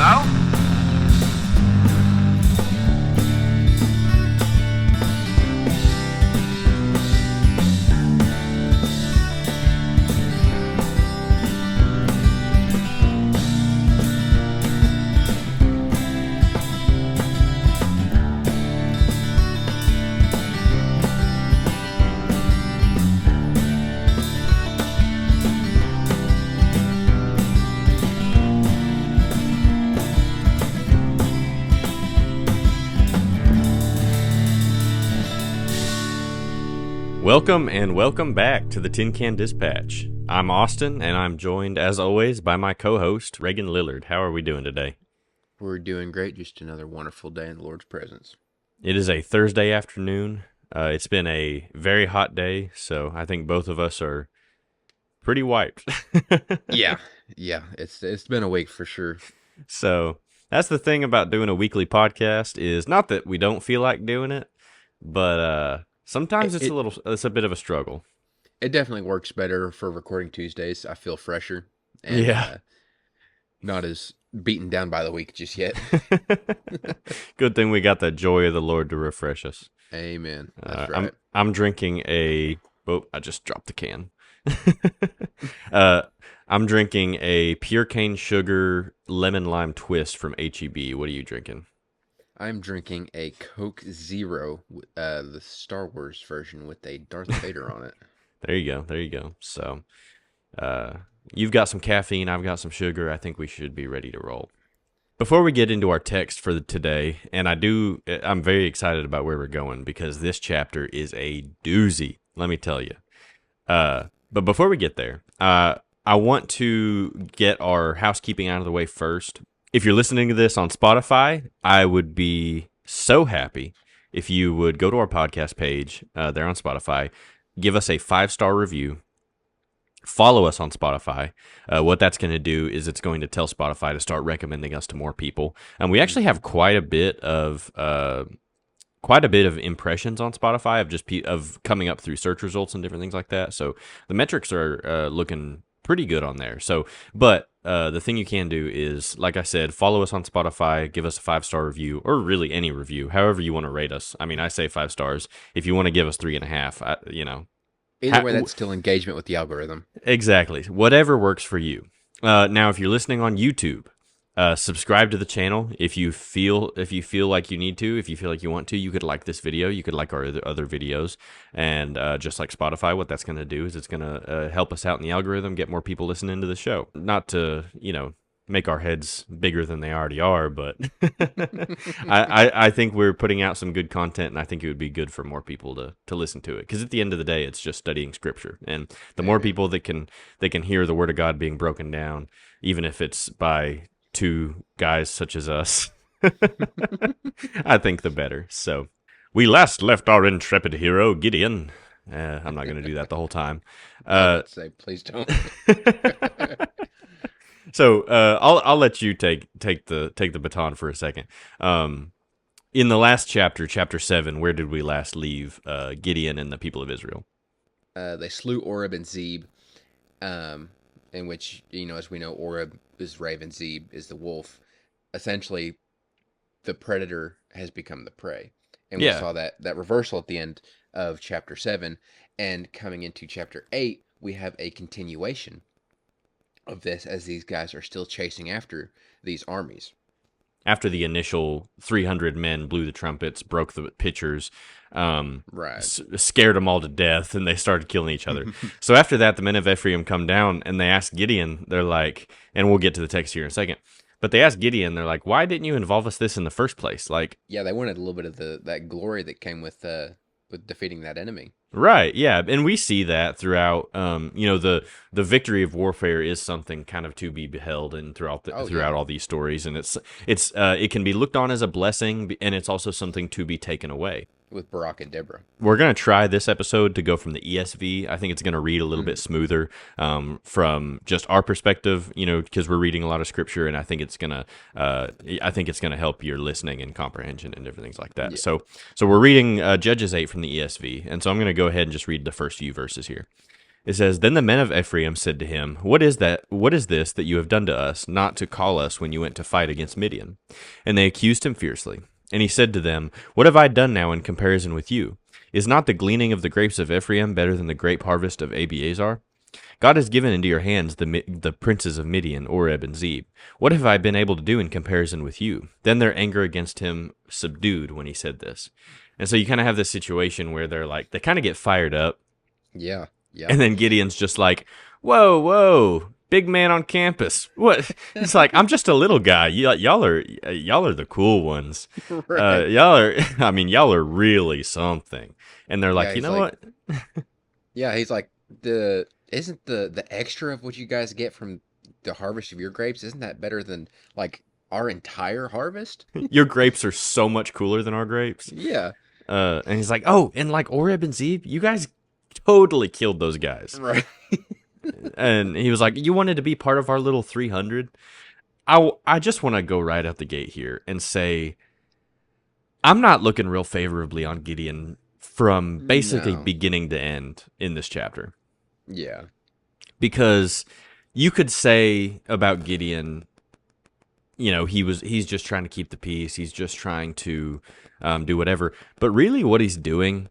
Hello? Welcome back to the Tin Can Dispatch. I'm Austin, and I'm joined, as always, by my co-host, Reagan Lillard. How are we doing today? We're doing great. Just another wonderful day in the Lord's presence. It is a Thursday afternoon. It's been a very hot day, so I think both of us are pretty wiped. Yeah. It's been a week for sure. So that's the thing about doing a weekly podcast is not that we don't feel like doing it, but sometimes it's a bit of a struggle. It definitely works better for recording Tuesdays. I feel fresher and not as beaten down by the week just yet. Good thing we got the joy of the Lord to refresh us. Amen. That's right. I'm drinking I just dropped the can. I'm drinking a pure cane sugar lemon lime twist from H-E-B. What are you drinking? I'm drinking a Coke Zero, the Star Wars version with a Darth Vader on it. There you go. So, you've got some caffeine, I've got some sugar. I think we should be ready to roll. Before we get into our text for today, and I'm very excited about where we're going because this chapter is a doozy, let me tell you. But before we get there, I want to get our housekeeping out of the way first. If you're listening to this on Spotify, I would be so happy if you would go to our podcast page there on Spotify, give us a 5-star review, follow us on Spotify. What that's going to do is it's going to tell Spotify to start recommending us to more people. And we actually have quite a bit of impressions on Spotify of coming up through search results and different things like that. So the metrics are looking pretty good on there. So, but the thing you can do is, like I said, follow us on Spotify, give us a 5-star review, or really any review, however you want to rate us. I mean, I say 5 stars. If you want to give us 3.5, Either way, that's still engagement with the algorithm. Exactly. Whatever works for you. Now, if you're listening on YouTube, subscribe to the channel if you feel like you need to. If you feel like you want to, you could like this video. You could like our other videos. And just like Spotify, what that's going to do is it's going to help us out in the algorithm, get more people listening to the show. Not to, make our heads bigger than they already are, but I think we're putting out some good content, and I think it would be good for more people to listen to it. Because at the end of the day, it's just studying Scripture. And the more people that can hear the Word of God being broken down, even if it's by two guys such as us, I think the better. So, we last left our intrepid hero, Gideon. I'm not going to do that the whole time. I'd say, please don't. So I'll let you take the baton for a second. In the last chapter 7, where did we last leave Gideon and the people of Israel? They slew Oreb and Zeb, in which, as we know, Oreb is raven, Zeb is the wolf. Essentially, the predator has become the prey. And we saw that reversal at the end of chapter 7. And coming into chapter 8, we have a continuation of this as these guys are still chasing after these armies. After the initial 300 men blew the trumpets, broke the pitchers, scared them all to death, and they started killing each other. So after that, the men of Ephraim come down, and they ask Gideon, they're like, and we'll get to the text here in a second, but they ask Gideon, they're like, why didn't you involve us this in the first place? Like, yeah, they wanted a little bit of that glory that came with defeating that enemy. Right, yeah, and we see that throughout. The victory of warfare is something kind of to be beheld, and throughout all these stories, and it can be looked on as a blessing, and it's also something to be taken away. with Barak and Deborah. We're going to try this episode to go from the ESV. I think it's going to read a little bit smoother from just our perspective, you know, because we're reading a lot of scripture, and I think it's going to help your listening and comprehension and different things like that. Yeah. So we're reading Judges 8 from the ESV, and so I'm going to go ahead and just read the first few verses here. It says, Then the men of Ephraim said to him, What is that? What is this that you have done to us, not to call us when you went to fight against Midian? And they accused him fiercely. And he said to them, What have I done now in comparison with you? Is not the gleaning of the grapes of Ephraim better than the grape harvest of Abiezar? God has given into your hands the princes of Midian, Oreb and Zeb. What have I been able to do in comparison with you? Then their anger against him subdued when he said this. And so you kind of have this situation where they kind of get fired up. Yeah. Yeah. And then Gideon's just like, whoa, whoa, big man on campus. What? It's like, I'm just a little guy. Y'all are the cool ones. Right. Y'all are really something. And they're like, Yeah, you he's know like, what? yeah, he's like isn't the extra of what you guys get from the harvest of your grapes, isn't that better than like our entire harvest? Your grapes are so much cooler than our grapes. Yeah. And he's like, oh, and like Oreb and Zeb, you guys totally killed those guys. Right. And he was like, you wanted to be part of our little 300? I just want to go right out the gate here and say, I'm not looking real favorably on Gideon from basically No. beginning to end in this chapter. Yeah. Because you could say about Gideon, he's just trying to keep the peace. He's just trying to do whatever. But really what he's doing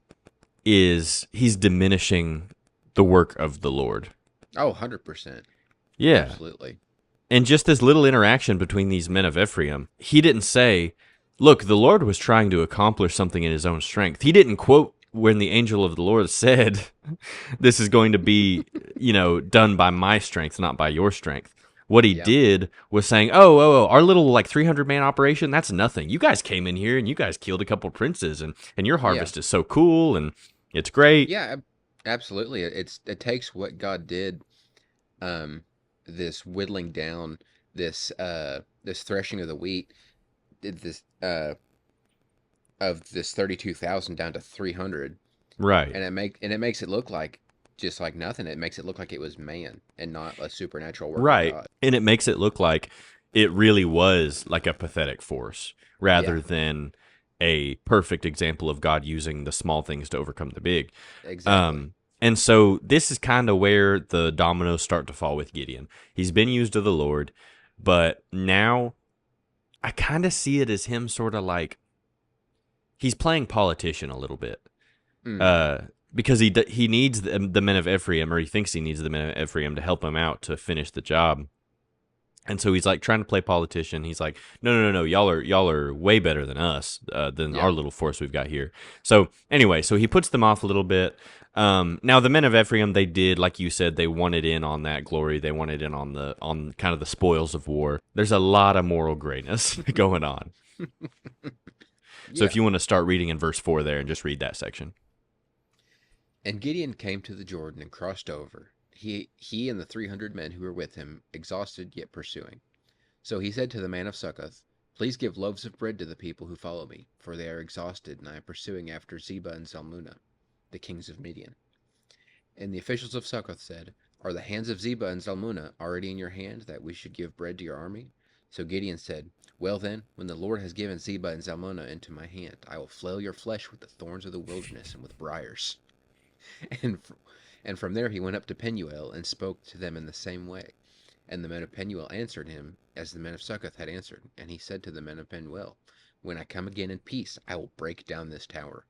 is he's diminishing the work of the Lord. Oh, 100%. Yeah. Absolutely. And just this little interaction between these men of Ephraim, he didn't say, look, the Lord was trying to accomplish something in his own strength. He didn't quote when the angel of the Lord said, this is going to be, done by my strength, not by your strength. What he did was saying, our little 300-man operation, that's nothing. You guys came in here and you guys killed a couple princes and your harvest is so cool and it's great. Yeah, absolutely. It takes what God did, this whittling down, this threshing of the wheat, this of this 32,000 down to 300. Right. And it makes it look like just like nothing. It makes it look like it was man and not a supernatural work Right. of God. And it makes it look like it really was like a pathetic force rather than a perfect example of God using the small things to overcome the big. Exactly. And so this is kind of where the dominoes start to fall with Gideon. He's been used of the Lord, but now I kind of see it as him sort of like he's playing politician a little bit. Because he needs the men of Ephraim, or he thinks he needs the men of Ephraim to help him out to finish the job. And so he's like trying to play politician. He's like, no, y'all are way better than us, than our little force we've got here. So anyway, so he puts them off a little bit. Now the men of Ephraim, they did, like you said, they wanted in on that glory. They wanted in on kind of the spoils of war. There's a lot of moral greatness going on. So if you want to start reading in verse 4 there and just read that section. And Gideon came to the Jordan and crossed over, he and the 300 men who were with him, exhausted yet pursuing. So he said to the man of Succoth, Please give loaves of bread to the people who follow me, for they are exhausted, and I am pursuing after Zebah and Zalmunna, the kings of Midian. And the officials of Succoth said, Are the hands of Zebah and Zalmunna already in your hand, that we should give bread to your army? So Gideon said, Well then, when the Lord has given Zebah and Zalmunna into my hand, I will flail your flesh with the thorns of the wilderness and with briars. And from there he went up to Penuel and spoke to them in the same way. And the men of Penuel answered him as the men of Succoth had answered. And he said to the men of Penuel, When I come again in peace, I will break down this tower.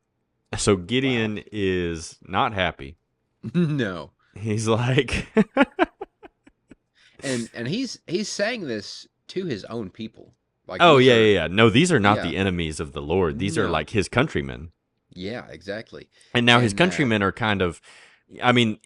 So Gideon is not happy. No. He's like, and he's saying this to his own people. Like, oh yeah. No, these are not the Yeah. enemies of the Lord. These are No. like his countrymen. Yeah, exactly. And now his And countrymen are kind of, I mean,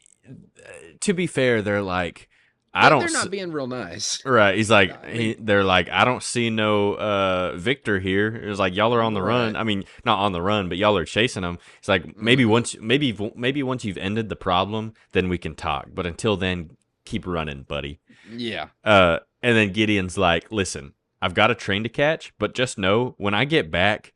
to be fair, they're like, they're not being real nice. Right. He's like, I mean- they're like, I don't see no Victor here. It was like, y'all are on the run. Right. I mean, not on the run, but y'all are chasing him. It's like, maybe once you've ended the problem, then we can talk. But until then, keep running, buddy. Yeah. And then Gideon's like, listen, I've got a train to catch, but just know when I get back,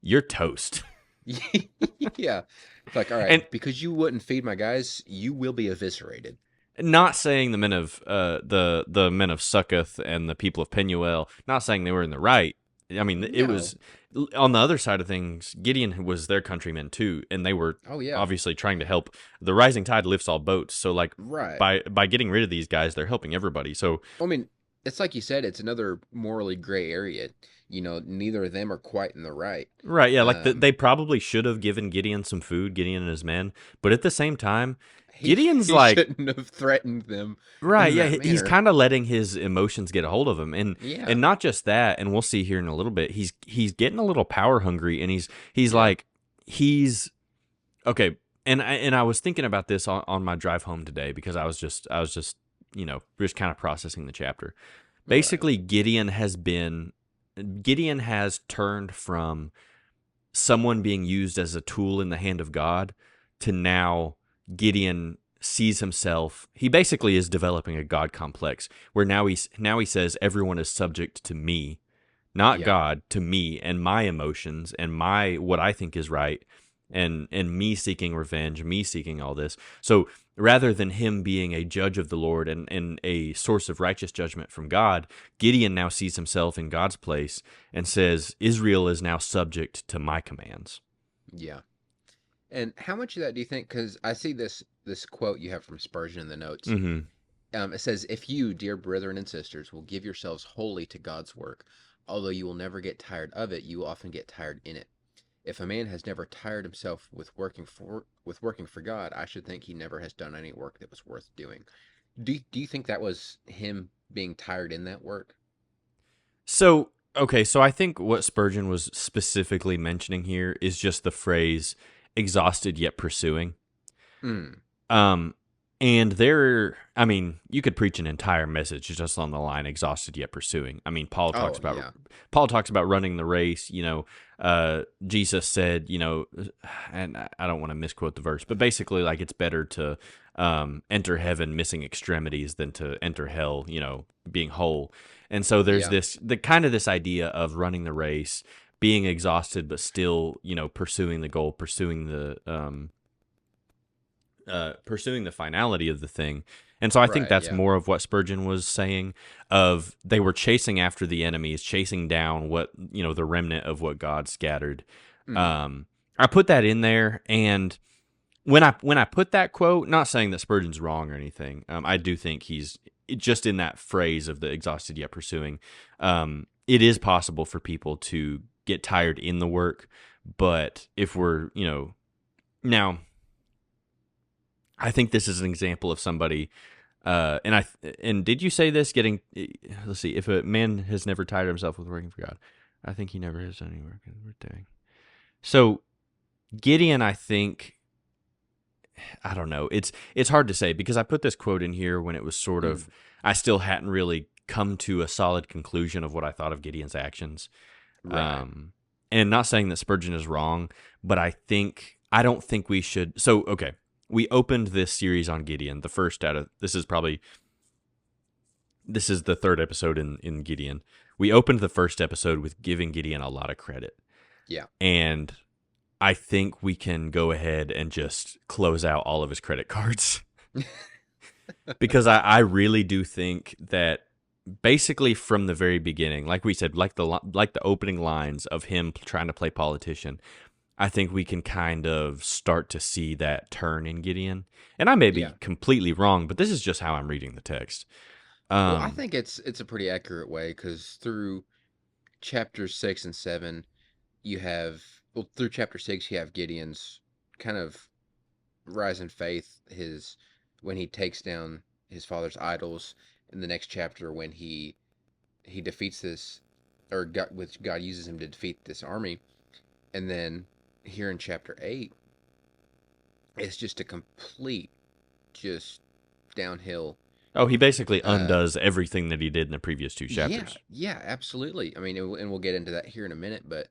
you're toast. Yeah. It's like, all right, And- because you wouldn't feed my guys, you will be eviscerated. Not saying the men of the men of Succoth and the people of Penuel, not saying they were in the right, I mean, it No. was on the other side of things. Gideon was their countryman too, and they were Oh yeah. obviously trying to help. The rising tide lifts all boats. So, like, Right. by getting rid of these guys, they're helping everybody. So, I mean, it's like you said, it's another morally gray area. Neither of them are quite in the right. right, yeah, like Um, they probably should have given Gideon some food, Gideon and his men. But at the same time, he Gideon's he like, shouldn't have threatened them right, in yeah, that he's manner. kind of letting his emotions get a hold of him, Yeah. and not just that. And we'll see here in a little bit. He's getting a little power hungry, and he's Yeah. like he's okay. And I was thinking about this on my drive home today because I was just just kind of processing the chapter. Right. Basically, Gideon has turned from someone being used as a tool in the hand of God to now Gideon sees himself. He basically is developing a God complex where now he says everyone is subject to me, not Yeah. God, to me and my emotions and my what I think is right, and me seeking revenge, me seeking all this. So rather than him being a judge of the Lord and a source of righteous judgment from God, Gideon now sees himself in God's place and says, Israel is now subject to my commands. Yeah. And how much of that do you think? Because I see this quote you have from Spurgeon in the notes. Mm-hmm. It says, "If you, dear brethren and sisters, will give yourselves wholly to God's work, although you will never get tired of it, you will often get tired in it. If a man has never tired himself with working for God, I should think he never has done any work that was worth doing." Do you think that was him being tired in that work? So, okay, so I think what Spurgeon was specifically mentioning here is just the phrase exhausted yet pursuing. Mm. Um, and there, I mean, you could preach an entire message just on the line "exhausted yet pursuing." I mean, Oh yeah. Paul talks about running the race. Jesus said, and I don't want to misquote the verse, but basically, like it's better to enter heaven missing extremities than to enter hell, being whole. And so there's Yeah. this idea of running the race, being exhausted, but still, pursuing the goal, pursuing the finality of the thing. And so I think Right. that's Yeah. more of what Spurgeon was saying of they were chasing after the enemies, chasing down what, the remnant of what God scattered. Mm. Um, I put that in there. And when I put that quote, not saying that Spurgeon's wrong or anything, I do think he's just in that phrase of the exhausted yet pursuing. It is possible for people to get tired in the work, but if we're, now I think this is an example of somebody. And did you say this? Let's see. If a man has never tired himself with working for God, I think he never has done any work worth doing. So Gideon, I think, I don't know. It's hard to say because I put this quote in here when it was sort of Mm. I still hadn't really come to a solid conclusion of what I thought of Gideon's actions. Right. Um, and not saying that Spurgeon is wrong, but I don't think we should. So okay, we opened this series on Gideon. The first out of this is the third episode in Gideon. We opened the first episode with giving Gideon a lot of credit, Yeah. and I think we can go ahead and just close out all of his credit cards because I really do think that basically from the very beginning, like we said, like the opening lines of him trying to play politician, I think we can kind of start to see that turn in Gideon. And I may be Yeah. completely wrong, but this is just how I'm reading the text. Well, I Um, think it's a pretty accurate way because through chapters 6 and 7, through chapter 6 you have Gideon's kind of rise in faith, his when he takes down his father's idols. In the next chapter, when he defeats this, or God uses him to defeat this army, and then here in chapter 8, it's just a complete, just downhill. oh, he basically Uh, undoes everything that he did in the previous two yeah, chapters. yeah, absolutely. I mean, and we'll get into that here in a minute, but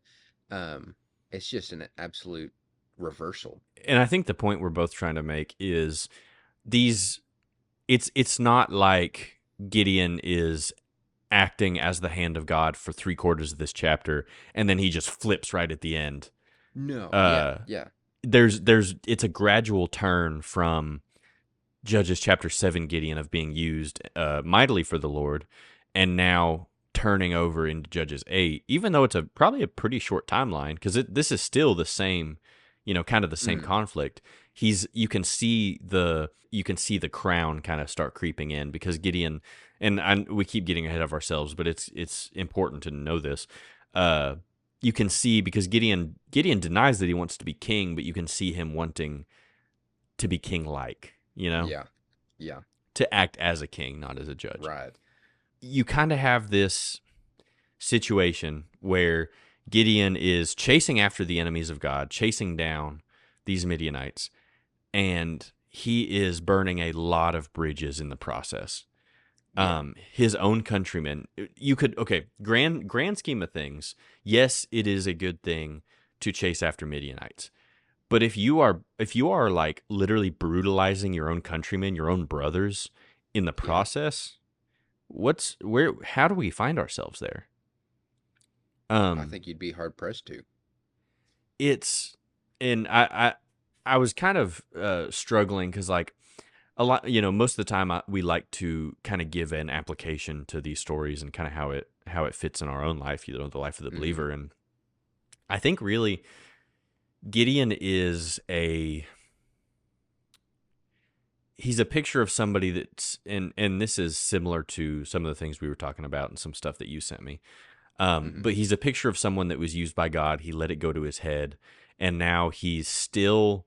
um, it's just an absolute reversal. And I think the point we're both trying to make is these it's not like Gideon is acting as the hand of God for three-quarters of this chapter and then he just flips right at the end. No, yeah, Uh yeah, there's it's a gradual turn from Judges chapter 7 Gideon of being used mightily for the Lord, and now turning over into Judges 8, even though it's probably a pretty short timeline, because this is still the same, kind of the same Mm. conflict. You can see the crown kind of start creeping in, because Gideon, and we keep getting ahead of ourselves, but it's important to know this. You can see, because Gideon denies that he wants to be king, but you can see him wanting to be king-like, Yeah. Yeah. to act as a king, not as a judge. Right. You kind of have this situation where Gideon is chasing after the enemies of God, chasing down these Midianites, and he is burning a lot of bridges in the process. Yeah. His own countrymen. Okay, grand scheme of things, yes, it is a good thing to chase after Midianites. But if you are like literally brutalizing your own countrymen, your own brothers in the Yeah. process, how do we find ourselves there? I Um think you'd be hard pressed to. it's and I was kind of struggling, because like a lot, most of the time we like to kind of give an application to these stories and kind of how it fits in our own life, the life of the Mm-hmm. believer. And I think really Gideon he's a picture of somebody that's, and this is similar to some of the things we were talking about and some stuff that you sent me. Mm-hmm. But he's a picture of someone that was used by God. He let it go to his head, and now he's still.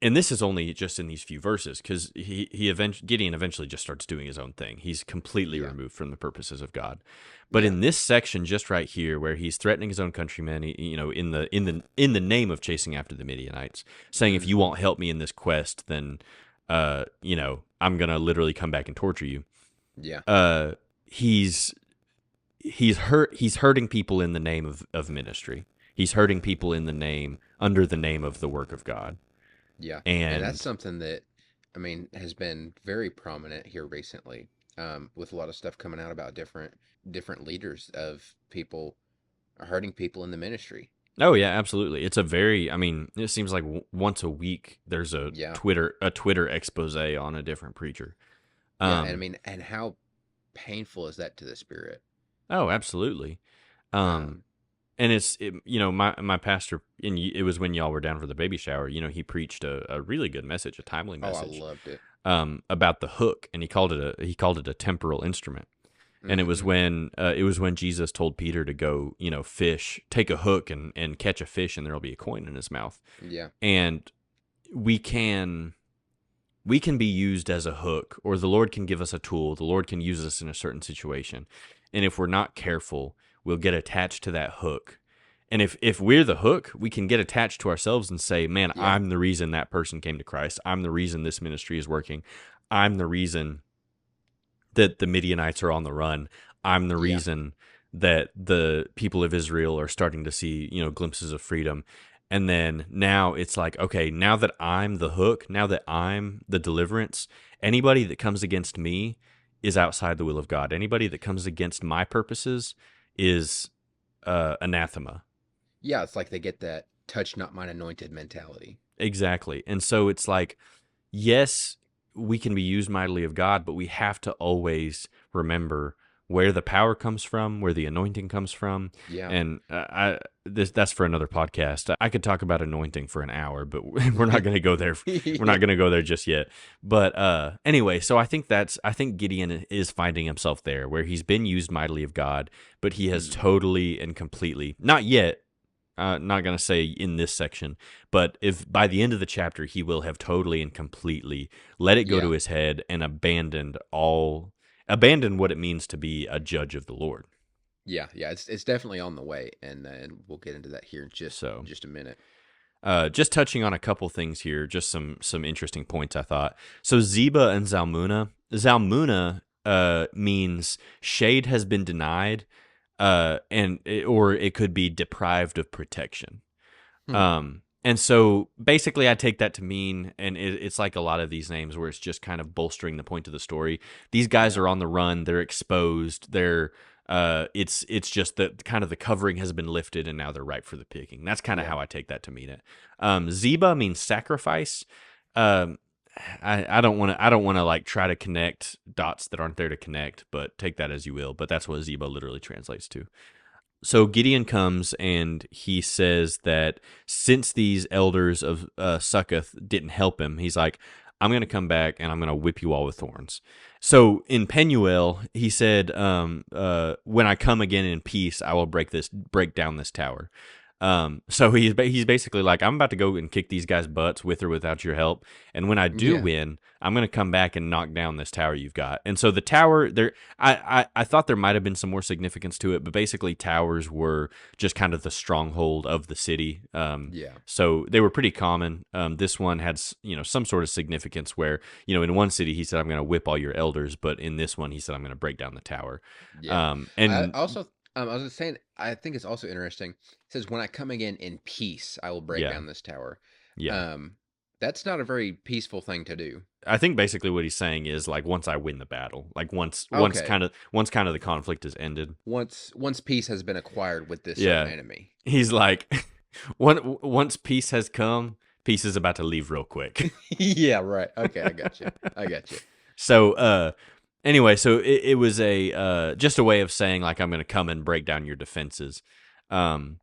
And this is only just in these few verses, because Gideon eventually just starts doing his own thing. He's completely Yeah. removed from the purposes of God. But Yeah. in this section, just right here, where he's threatening his own countrymen, in the name of chasing after the Midianites, saying, "If you Mm-hmm. won't help me in this quest, then, I'm gonna literally come back and torture you." Yeah. Uh, he's he's hurting people in the name of ministry. He's hurting people under the name of the work of God. Yeah. And that's And something that, I mean, has been very prominent here recently, with a lot of stuff coming out about different leaders of people hurting people in the ministry. oh yeah, absolutely. I mean, it seems like once a week there's a Yeah. Twitter expose on a different preacher. Yeah. And I Um, mean, and how painful is that to the spirit? oh, absolutely. Um, Um, and my pastor, and it was when y'all were down for the baby shower. He preached a really good message, a timely oh, I message, loved it. about the hook, and he called it a temporal instrument. And Mm-hmm. it was when Jesus told Peter to go, fish, take a hook and catch a fish, and there'll be a coin in his mouth. Yeah. And we can be used as a hook, or the Lord can give us a tool. The Lord can use us in a certain situation. And if we're not careful, we'll get attached to that hook. And if we're the hook, we can get attached to ourselves and say, "Man, Yeah. I'm the reason that person came to Christ. I'm the reason this ministry is working. I'm the reason that the Midianites are on the run. I'm the Yeah. reason that the people of Israel are starting to see, glimpses of freedom." And then now it's like, okay, now that I'm the hook, now that I'm the deliverance, anybody that comes against me is outside the will of God. Anybody that comes against my purposes is anathema. Yeah. It's like they get that touch not mine anointed mentality. Exactly. And so it's like, yes, we can be used mightily of God, but we have to always remember where the power comes from, where the anointing comes from. Yeah. And that's for another podcast. I could talk about anointing for an hour, but we're not going to go there. We're Yeah. not going to go there just yet. But anyway, so I think Gideon is finding himself there, where he's been used mightily of God, but he has Mm. totally and completely, not yet, not going to say in this section, but if by the end of the chapter he will have totally and completely let it go to Yeah. his head and abandoned what it means to be a judge of the Lord. Yeah. Yeah. It's definitely on the way, and we'll get into that here in So, just a minute. just touching on a couple things here, just some interesting points I thought. So Zeba and Zalmunna. Zalmunna means shade has been denied, or it could be deprived of protection. Hmm. And so basically I take that to mean, and it's like a lot of these names where it's just kind of bolstering the point of the story. These guys Yeah. are on the run. They're exposed. It's just that kind of the covering has been lifted and now they're ripe for the picking. That's kind of Yeah. how I take that to mean it. Zeba means sacrifice. Um, I don't want to like try to connect dots that aren't there to connect, but take that as you will. But that's what Zebo literally translates to. So Gideon comes and he says that since these elders of Succoth didn't help him, he's like, I'm going to come back and I'm going to whip you all with thorns. So in Penuel, he said, when I come again in peace, I will break down this tower. So he's basically like, I'm about to go and kick these guys' butts with or without your help. And when I do Yeah. win, I'm going to come back and knock down this tower you've got. And so the tower there, I thought there might have been some more significance to it, but basically towers were just kind of the stronghold of the city. Yeah. So they were pretty common. This one had, some sort of significance where, in one city he said, I'm going to whip all your elders. But in this one, he said, I'm going to break down the tower. Yeah. I And also, I was just saying, I think it's also interesting. It says, "When I come again in peace, I will break yeah, down this tower." yeah. Um, that's not a very peaceful thing to do. I think basically what he's saying is like once I win the battle, like once Okay. kind of the conflict is ended. Once peace has been acquired with this certain Yeah, enemy. he's like, once peace has come, peace is about to leave real quick. Yeah. Right. Okay. I got you. I got you. So anyway, so it was a just a way of saying like I'm going to come and break down your defenses. Um,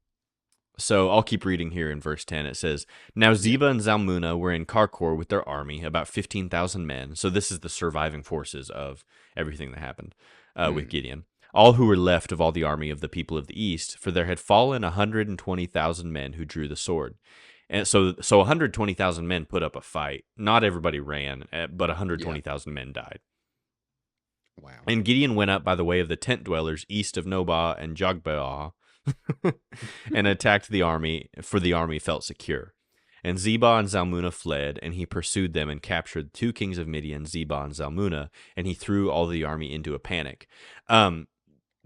So I'll keep reading here in verse 10. It says, Now Yeah. Zeba and Zalmunna were in Karkor with their army, about 15,000 men. So this is the surviving forces of everything that happened with Mm. Gideon. All who were left of all the army of the people of the east, for there had fallen 120,000 men who drew the sword. And so 120,000 men put up a fight. Not everybody ran, but Yeah. 120,000 men died. Wow. And Gideon went up by the way of the tent dwellers east of Nobah and Jogbeah and attacked the army, for the army felt secure. And Zebah and Zalmunna fled, and he pursued them and captured the 2 kings of Midian, Zebah and Zalmunna, and he threw all the army into a panic.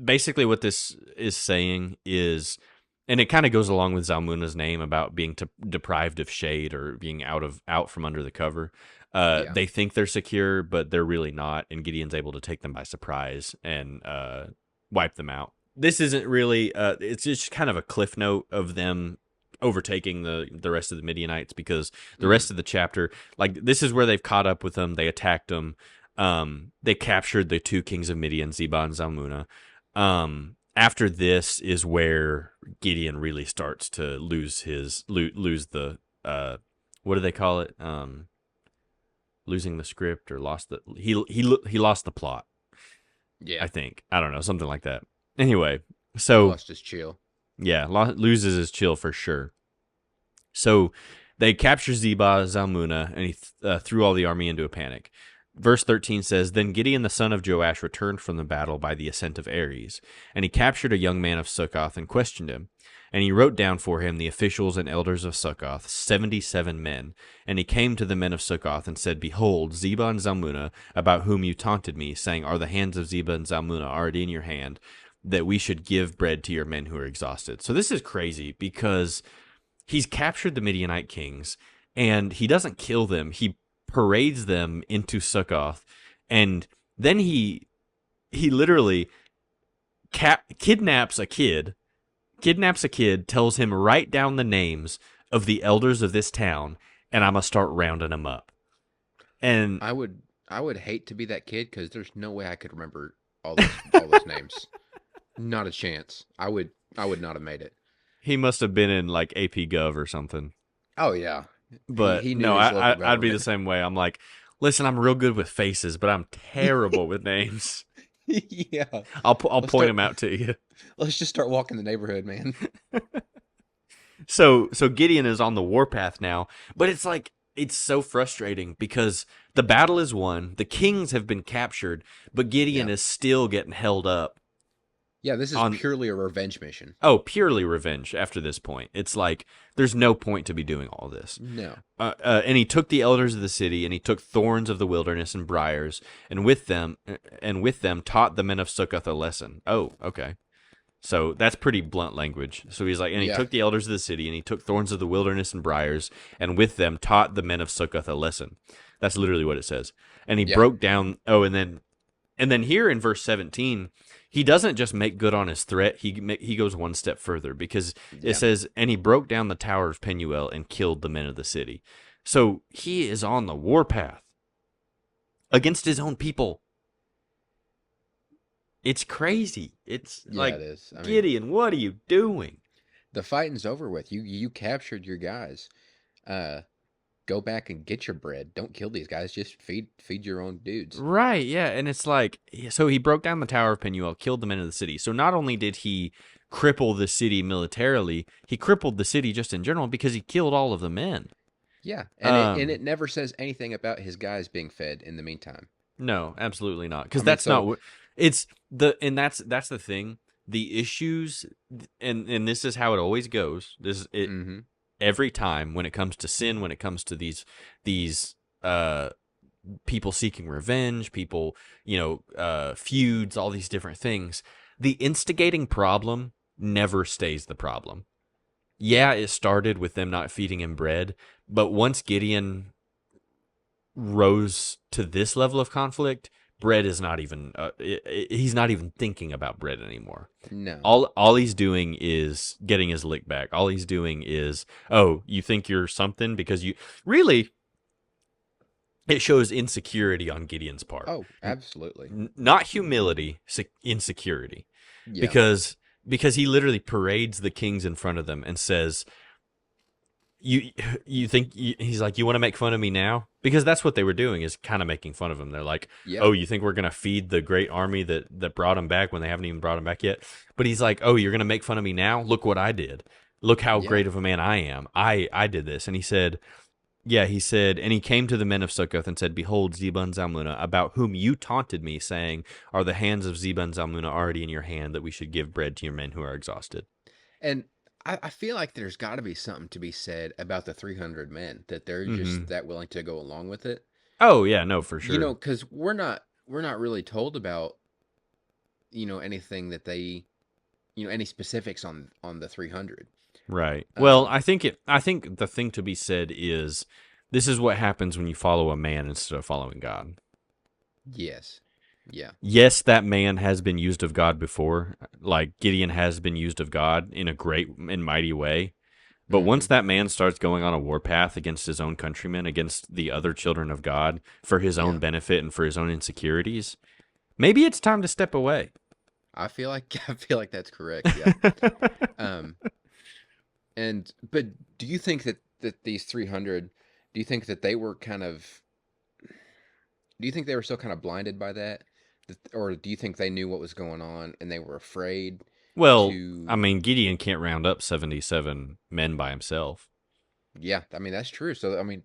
Basically, what this is saying is, and it kind of goes along with Zalmunna's name about being deprived of shade or being out from under the cover. Yeah. They think they're secure, but they're really not, and Gideon's able to take them by surprise and wipe them out. This isn't really it's just kind of a cliff note of them overtaking the rest of the Midianites, because the Mm. rest of the chapter, like, this is where they've caught up with them. They attacked them. They captured the 2 kings of Midian, Zebah and Zalmunna. After this is where Gideon really starts to lose the what do they call it, losing the script, or lost the he lost the plot, Yeah. I think. I don't know, something like that. Anyway, He so lost his chill. yeah, loses his chill for sure. So they capture Zebah, Zalmunna, and he threw all the army into a panic. Verse 13 says, Then Gideon the son of Joash returned from the battle by the ascent of Ares, and he captured a young man of Succoth and questioned him. And he wrote down for him the officials and elders of Succoth, 77 men. And he came to the men of Succoth and said, Behold, Zebah and Zalmunna, about whom you taunted me, saying, Are the hands of Zebah and Zalmunna already in your hand, that we should give bread to your men who are exhausted? So this is crazy, because he's captured the Midianite kings, and he doesn't kill them. He parades them into Succoth, and then he literally kidnaps a kid, tells him, write down the names of the elders of this town, and I'm gonna start rounding them up. And I would hate to be that kid, because there's no way I could remember all those names. Not a chance. I would not have made it. he must have been in like AP Gov or something. Oh yeah. He But he knew no, his local I'd be the government. same way. I'm like, listen, I'm real good with faces, but I'm terrible with names. Yeah. I'll Let's point start them out to you. let's just start walking the neighborhood, man. So Gideon is on the warpath now, but it's like, it's so frustrating because the battle is won, the kings have been captured, but Gideon Yeah. is still getting held up Yeah, this is on, purely a revenge mission. purely revenge after this point. It's like there's no point to be doing all this. No. And he took the elders of the city, and he took thorns of the wilderness and briars, and with them taught the men of Succoth a lesson. Oh, okay. So that's pretty blunt language. So he's like, and he Yeah. took the elders of the city, and he took thorns of the wilderness and briars, and with them taught the men of Succoth a lesson. That's literally what it says. And he Yeah. broke down. Oh, and then here in verse 17, he doesn't just make good on his threat. He goes one step further, because Yeah. it says, and he broke down the tower of Penuel and killed the men of the city. So he is on the warpath against his own people. It's crazy. It's Yeah, it like, is. I mean, Gideon, what are you doing? the fighting's over with. You captured your guys. Uh, go back and get your bread. Don't kill these guys. Just feed your own dudes. Right, yeah. And it's like, so he broke down the Tower of Penuel, killed the men of the city. So not only did he cripple the city militarily, he crippled the city just in general because he killed all of the men. Yeah, and Um, it never says anything about his guys being fed in the meantime. no, absolutely not. I Because mean, that's not so what it's the, and that's the thing. The issues, and this is how it always goes. This is it mm-hmm. every time when it comes to sin, when it comes to these uh people seeking revenge, people, feuds, all these different things. The instigating problem never stays the problem. Yeah, Yeah, it started with them not feeding him bread, but once Gideon rose to this level of conflict, bread is not even, he's not even thinking about bread anymore. no. All he's doing is getting his lick back. All he's doing is, oh, you think you're something because you really, it shows insecurity on Gideon's part. Oh, absolutely. Not humility, insecurity. Yeah, Because he literally parades the kings in front of them and says, you think he's like, you want to make fun of me now? Because that's what they were doing, is kind of making fun of him. They're like, yeah, oh, you think we're going to feed the great army that brought him back when they haven't even brought him back yet? But he's like, oh, you're going to make fun of me now? Look what I did. Look how yeah. great of a man I am. I did this. And he said, yeah, he said, and he came to the men of Succoth and said, behold, Zebah and Zalmunna, about whom you taunted me, saying, are the hands of Zebah and Zalmunna already in your hand, that we should give bread to your men who are exhausted? And I feel like there's got to be something to be said about the 300 men that they're Mm-hmm. just that willing to go along with it. Oh, yeah, no, for You know, sure. because we're not really told about anything that they any specifics on the 300. Right. Well, Um, I think the thing to be said is, this is what happens when you follow a man instead of following God. yes, yeah, Yes, that man has been used of God before. Like Gideon has been used of God in a great and mighty way. But mm-hmm, once that man starts going on a warpath against his own countrymen, against the other children of God, for his own yeah. benefit and for his own insecurities, maybe it's time to step away. I feel like that's correct. Yeah. Um, and but do you think that these 300, do you think that they were kind of, do you think they were still kind of blinded by that? Or do you think they knew what was going on and they were afraid Well, I to, mean, Gideon can't round up 77 men by himself. yeah, I mean, that's true. So, I mean,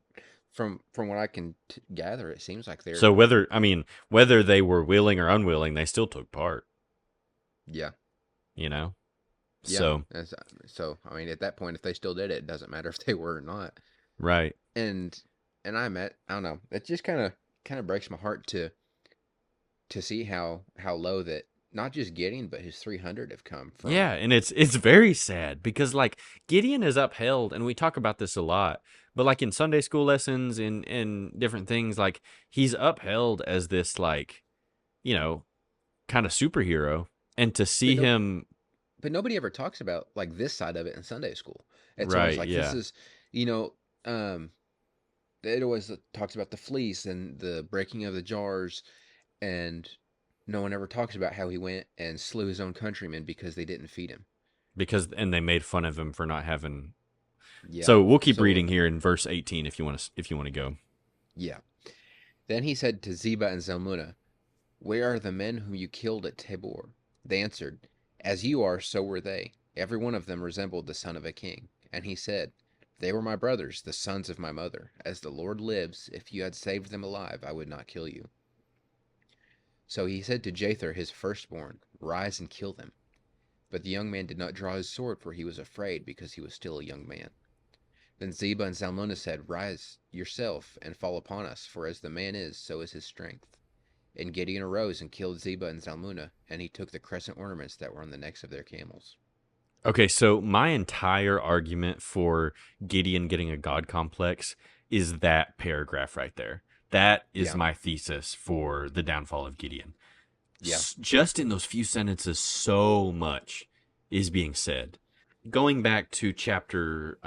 from what I can gather, it seems like they're, So whether they were willing or unwilling, they still took part, yeah, you know? yeah. So, So, I mean, at that point, if they still did it, it doesn't matter if they were or not. right. And, and I don't know, it just kind of breaks my heart to see how low that not just Gideon, but his 300 have come from. Yeah, and it's very sad because like Gideon is upheld, and we talk about this a lot, but like in Sunday school lessons, in different things, like he's upheld as this, like, you know, kind of superhero. And to But see no, him, but nobody ever talks about like this side of it in Sunday school. It's always right, like this yeah, is, you know, um, it always talks about the fleece and the breaking of the jars, and no one ever talks about how he went and slew his own countrymen because they didn't feed him. because and they made fun of him for not having. Yeah. So we'll keep So reading here in verse 18 if you want to go. yeah. Then he said to Zeba and Zalmunna, where are the men whom you killed at Tabor? They answered, as you are, so were they. Every one of them resembled the son of a king. And he said, they were my brothers, the sons of my mother. As the Lord lives, if you had saved them alive, I would not kill you. So he said to Jether, his firstborn, rise and kill them. But the young man did not draw his sword, for he was afraid, because he was still a young man. Then Zeba and Zalmunna said, rise yourself and fall upon us, for as the man is, so is his strength. And Gideon arose and killed Zeba and Zalmunna, and he took the crescent ornaments that were on the necks of their camels. Okay, so my entire argument for Gideon getting a god complex is that paragraph right there. That is Yeah, my thesis for the downfall of Gideon. yeah, Just in those few sentences, so much is being said. Going back to chapter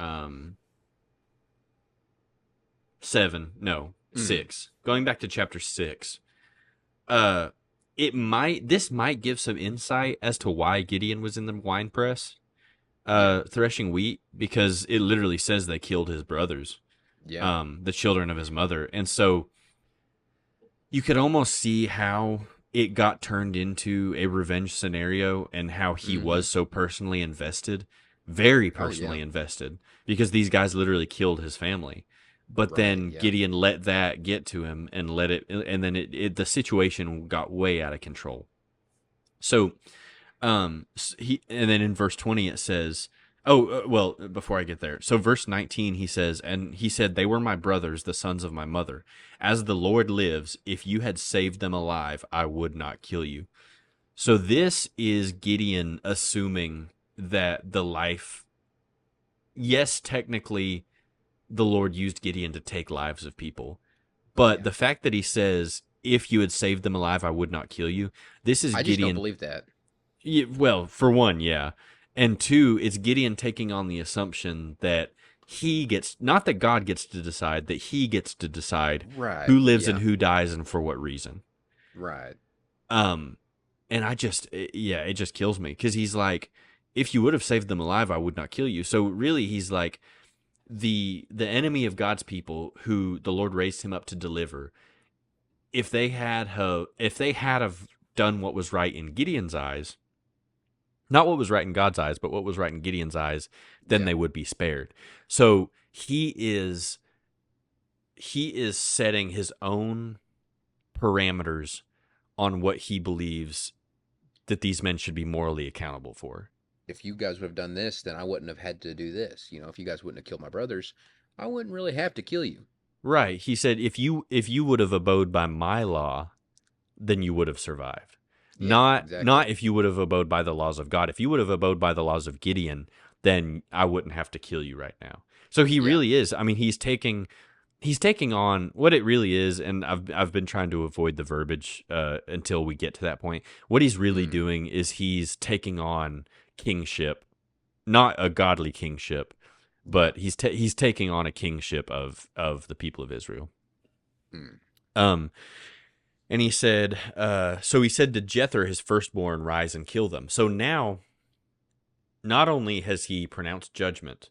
7, no, Mm-hmm. 6. Going back to chapter 6. Uh, this might give some insight as to why Gideon was in the wine press, Yeah. threshing wheat, because it literally says they killed his brothers, Yeah. the children of his mother. And so you could almost see how it got turned into a revenge scenario and how he Mm-hmm. was so personally invested, very Oh yeah. personally invested, because these guys literally killed his family. But Right. then Yeah. Gideon let that get to him and let it, and then the situation got way out of control. So and then in verse 20 it says, well, before I get there, so verse 19 he says, and he said, they were my brothers, the sons of my mother. As the Lord lives, if you had saved them alive, I would not kill you. So this is Gideon assuming that the life, yes, technically the Lord used Gideon to take lives of people, but Yeah. the fact that he says, if you had saved them alive, I would not kill you, this is I just don't Gideon. believe that. Yeah, well, for one, yeah. And two, it's Gideon taking on the assumption that he gets, not that God gets to decide, that he gets to decide Right. who lives and Yeah. who dies and for what reason. Right. Um, and yeah, it just kills me because he's like, if you would have saved them alive, I would not kill you. So really, he's like the enemy of God's people who the Lord raised him up to deliver. If they had have done what was right in Gideon's eyes, not what was right in God's eyes, but what was right in Gideon's eyes, then Yeah. they would be spared. So he is setting his own parameters on what he believes that these men should be morally accountable for. If you guys would have done this, then I wouldn't have had to do this. If you guys wouldn't have killed my brothers, I wouldn't really have to kill you. Right. He said if you would have abode by my law, then you would have survived. Yeah. Not Exactly. if you would have abode by the laws of God. If you would have abode by the laws of Gideon, then I wouldn't have to kill you right now. So he Yeah. really is. I mean, he's taking on what it really is, and I've been trying to avoid the verbiage until we get to that point. What he's really Mm. doing is he's taking on kingship, not a godly kingship, Yeah. but he's taking on a kingship of the people of Israel. Mm. Um, and he said, so he said to Jether, his firstborn, rise and kill them. So now, not only has he pronounced judgment,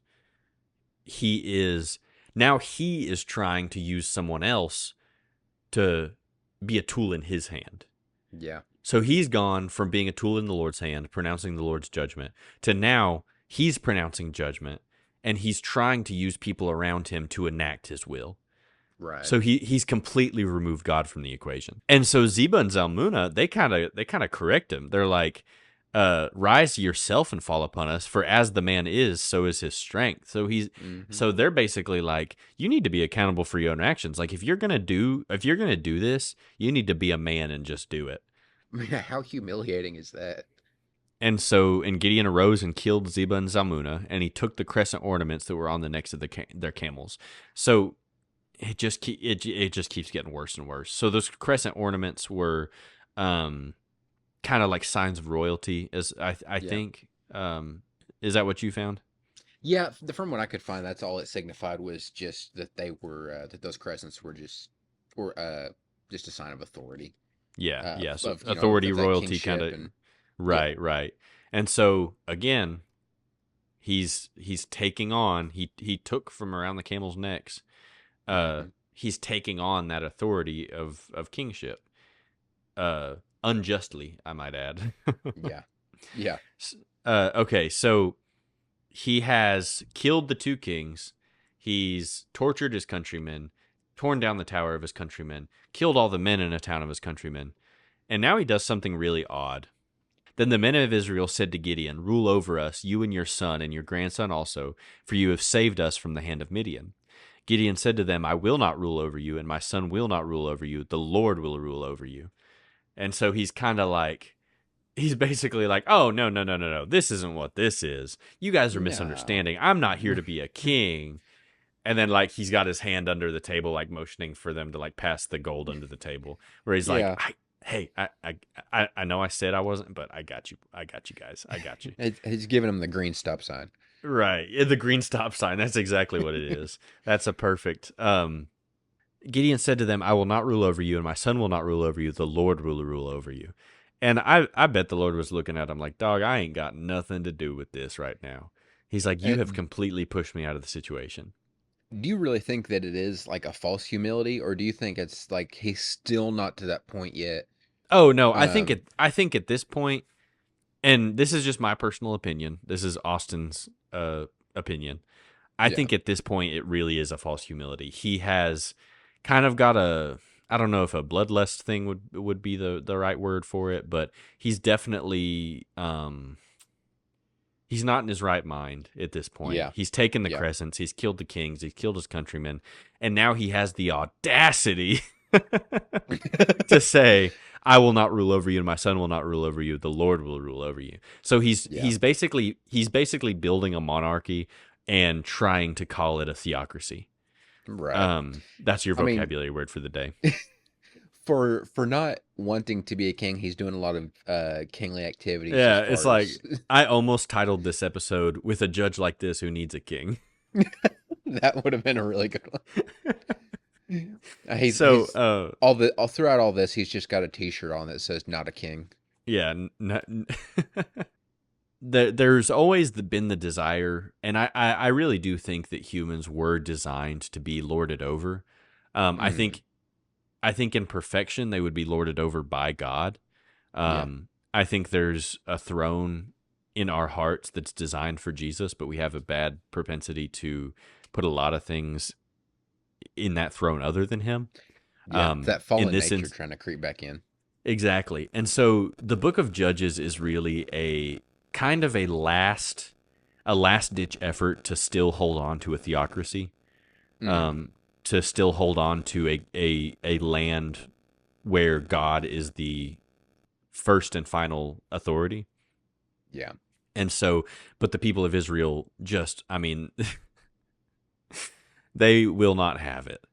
he is he is trying to use someone else to be a tool in his hand. Yeah. So he's gone from being a tool in the Lord's hand, pronouncing the Lord's judgment, to now he's pronouncing judgment, and he's trying to use people around him to enact his will. Right. So he's completely removed God from the equation. And so Zeba and Zalmunna, they kind of correct him. They're like, rise yourself and fall upon us, for as the man is, so is his strength. Mm-hmm. So they're basically like, you need to be accountable for your own actions. Like if you're gonna do this, you need to be a man and just do it. Yeah. How humiliating is that? And Gideon arose and killed Zeba and Zalmunna, and he took the crescent ornaments that were on the necks of their camels. So it just keeps getting worse and worse. So those crescent ornaments were kind of like signs of royalty, as I Yeah. think. Is that what you found? Yeah. From what I could find, that's all it signified was just that they were that those crescents were just a sign of authority, Yeah, yeah. So of authority, of that royalty, kind kingship of. and yeah. Right, right. And so again, he's taking on. He took from around the camels' necks. Mm-hmm. He's taking on that authority of kingship. Unjustly, I might add. Yeah. Yeah. Okay, so he has killed the two kings. He's tortured his countrymen, torn down the tower of his countrymen, killed all the men in a town of his countrymen. And now he does something really odd. Then the men of Israel said to Gideon, rule over us, you and your son and your grandson also, for you have saved us from the hand of Midian. Gideon said to them, I will not rule over you, and my son will not rule over you. The Lord will rule over you. And so he's basically like, oh, no, no, no, no, no. This isn't what this is. You guys are No. misunderstanding. I'm not here to be a king. And then like he's got his hand under the table, like motioning for them to like pass the gold under the table, where he's like, Yeah. hey, I know I said I wasn't, but I got you. I got you guys. I got you. He's giving him the green stop sign. Right. Yeah, the green stop sign. That's exactly what it is. That's a perfect. Gideon said to them, I will not rule over you, and my son will not rule over you. The Lord will rule over you. And I bet the Lord was looking at him like, dog, I ain't got nothing to do with this right now. He's like, you have And completely pushed me out of the situation. do you really think that it is like a false humility, or do you think it's like he's still not to that point yet? Oh no, Um, I think at this point, and this is just my personal opinion. This is Austin's opinion. I yeah, think at this point it really is a false humility. He has kind of got a, I don't know if a bloodlust thing would be the right word for it, but he's definitely he's not in his right mind at this point. yeah, He's taken the yeah. crescents, he's killed the kings, he's killed his countrymen, and now he has the audacity to say, I will not rule over you, and my son will not rule over you. The Lord will rule over you. So Yeah, he's basically building a monarchy and trying to call it a theocracy. right. That's your I mean, vocabulary word for the day. for not wanting to be a king, he's doing a lot of kingly activities as Yeah, it's far as like I almost titled this episode with a judge like this who needs a king. that would have been a really good one. So, He's all throughout all this, he's just got a T-shirt on that says "Not a king." yeah, there's always been the desire, and I really do think that humans were designed to be lorded over. Um, I Mm, think I think in perfection they would be lorded over by God. yeah, I think there's a throne in our hearts that's designed for Jesus, but we have a bad propensity to put a lot of things in that throne other than him. yeah. That In fallen this nature instance, trying to creep back in. exactly. And so the book of Judges is really a kind of a last ditch effort to still hold on to a theocracy, Mm, to still hold on to a land where God is the first and final authority. yeah, And so, but the people of Israel just, I mean, they will not have it.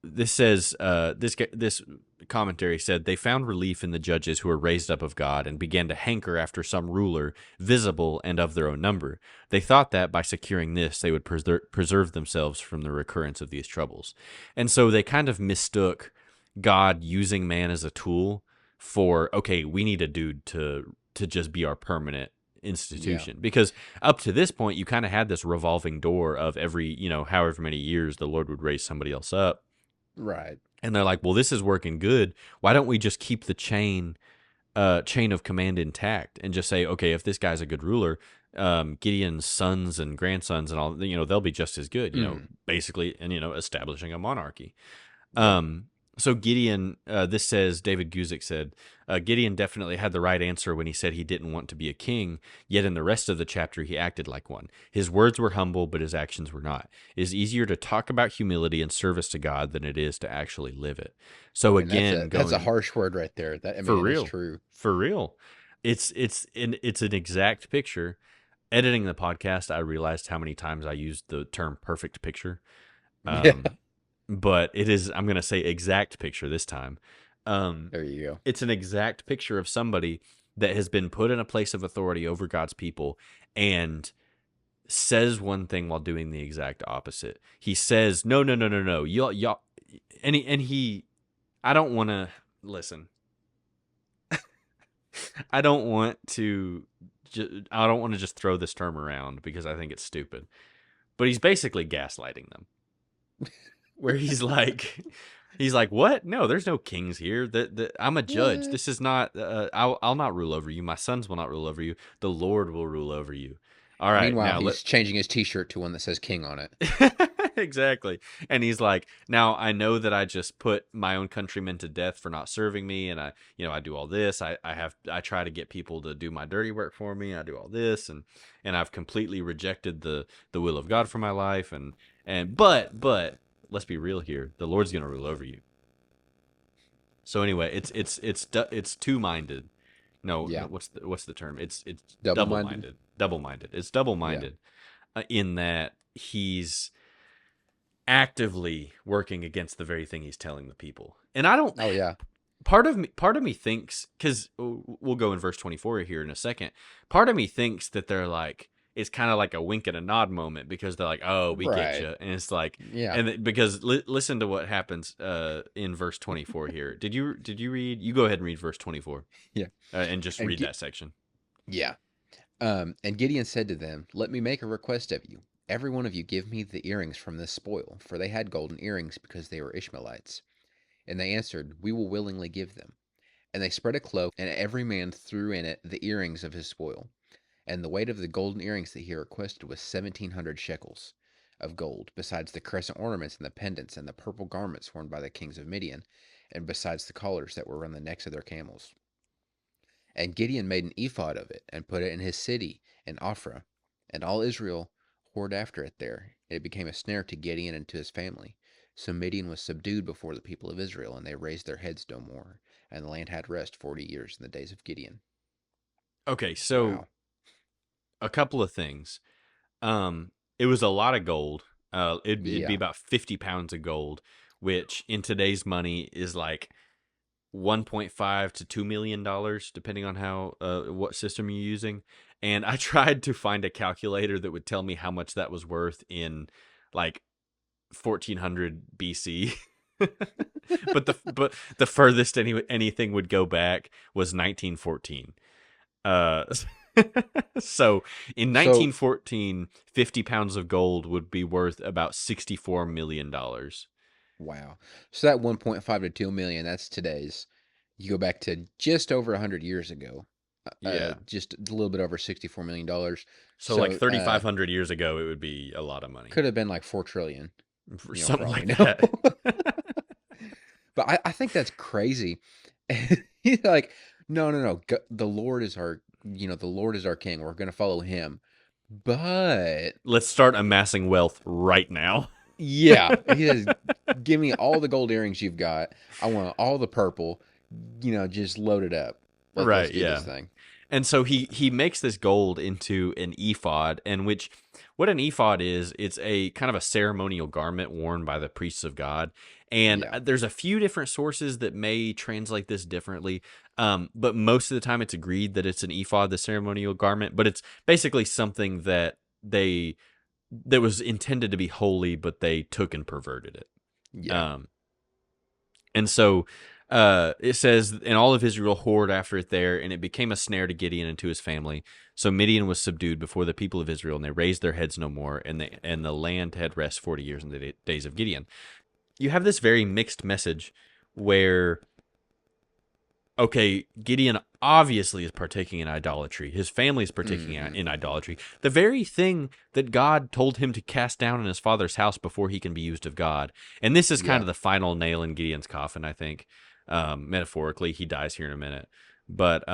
This says, this commentary said they found relief in the judges who were raised up of God and began to hanker after some ruler, visible and of their own number. They thought that by securing this, they would preserve themselves from the recurrence of these troubles. And so they kind of mistook God using man as a tool for, okay, we need a dude to just be our permanent yeah, institution, because up to this point you kind of had this revolving door of every, however many years the Lord would raise somebody else up. right. And they're like, well, this is working good. Why don't we just keep the chain of command intact and just say, okay, if this guy's a good ruler, Gideon's sons and grandsons and all, they'll be just as good, Mm, basically, and, establishing a monarchy. yeah, Um, so Gideon, this says, David Guzik said, Gideon definitely had the right answer when he said he didn't want to be a king, yet in the rest of the chapter he acted like one. His words were humble, but his actions were not. It is easier to talk about humility and service to God than it is to actually live it. So and again, that's a going harsh word right there. That I for mean, it is real, true. for real. It's an exact picture. Editing the podcast, I realized how many times I used the term perfect picture. Yeah, Um, but it is, I'm going to say exact picture this time. there you go. It's an exact picture of somebody that has been put in a place of authority over God's people and says one thing while doing the exact opposite. He says, no, no, no, no, no. Y'all, and he, I don't want to, listen, I don't want to, I don't want to just throw this term around because I think it's stupid. But he's basically gaslighting them, where he's like, what? No, there's no kings here. I'm a judge. What? This is not. I'll not rule over you. My sons will not rule over you. The Lord will rule over you. All right, Meanwhile, now let he's changing his T-shirt to one that says "King" on it. exactly. And he's like, now I know that I just put my own countrymen to death for not serving me, and I do all this. I try to get people to do my dirty work for me. I do all this, and I've completely rejected the will of God for my life, but let's be real here. The Lord's gonna rule over you. So anyway, it's two-minded. No, no, Yeah, what's the term? It's double-minded. double-minded. Double-minded. It's Yeah. double-minded in that he's actively working against the very thing he's telling the people. And I don't, Oh yeah. part of me thinks, because we'll go in verse 24 here in a second. Part of me thinks that they're like, it's kind of like a wink and a nod moment because they're like, "Oh, we get Right. you," and it's like, Yeah. and because listen to what happens in verse 24 here. Did you read? You go ahead and read verse 24, Yeah. and just And read that section. yeah. And Gideon said to them, "Let me make a request of you. Every one of you give me the earrings from this spoil, for they had golden earrings because they were Ishmaelites." And they answered, "We will willingly give them." And they spread a cloak, and every man threw in it the earrings of his spoil. And the weight of the golden earrings that he requested was 1,700 shekels of gold, besides the crescent ornaments and the pendants and the purple garments worn by the kings of Midian, and besides the collars that were on the necks of their camels. And Gideon made an ephod of it, and put it in his city in Ophrah. And all Israel whored after it there. And it became a snare to Gideon and to his family. So Midian was subdued before the people of Israel, and they raised their heads no more. And the land had rest 40 years in the days of Gideon. Okay, so Wow. a couple of things. It was a lot of gold. It'd be Yeah. about 50 pounds of gold, which in today's money is like 1.5 to $2 million, depending on how what system you're using. And I tried to find a calculator that would tell me how much that was worth in like 1400 BC. but the furthest anything would go back was 1914. Uh, so in So 1914, 50 pounds of gold would be worth about $64 million. wow. So that 1.5 to 2 million, that's today's. You go back to just over 100 years ago. Yeah. Just a little bit over $64 million. So like So 3,500 years ago, it would be a lot of money could have been like 4 trillion, for for something all we like know. that. But I think that's crazy. He's like, no, no, no. The Lord is our, the Lord is our king. We're going to follow him. But Let's start amassing wealth right now. yeah, he says, give me all the gold earrings you've got. I want all the purple. Just load it up. Let's Right, do this yeah. thing. And so he makes this gold into an ephod, and which what an ephod is, it's a kind of a ceremonial garment worn by the priests of God. And Yeah, there's a few different sources that may translate this differently, but most of the time it's agreed that it's an ephod, the ceremonial garment. But it's basically something that was intended to be holy, but they took and perverted it. yeah, And so it says, and all of Israel whored after it there, and it became a snare to Gideon and to his family. So Midian was subdued before the people of Israel, and they raised their heads no more, and the land had rest 40 years in the days of Gideon. You have this very mixed message where, okay, Gideon obviously is partaking in idolatry. His family is partaking hmm in idolatry. The very thing that God told him to cast down in his father's house before he can be used of God. And this is kind yeah, of the final nail in Gideon's coffin, I think. Metaphorically, he dies here in a minute. But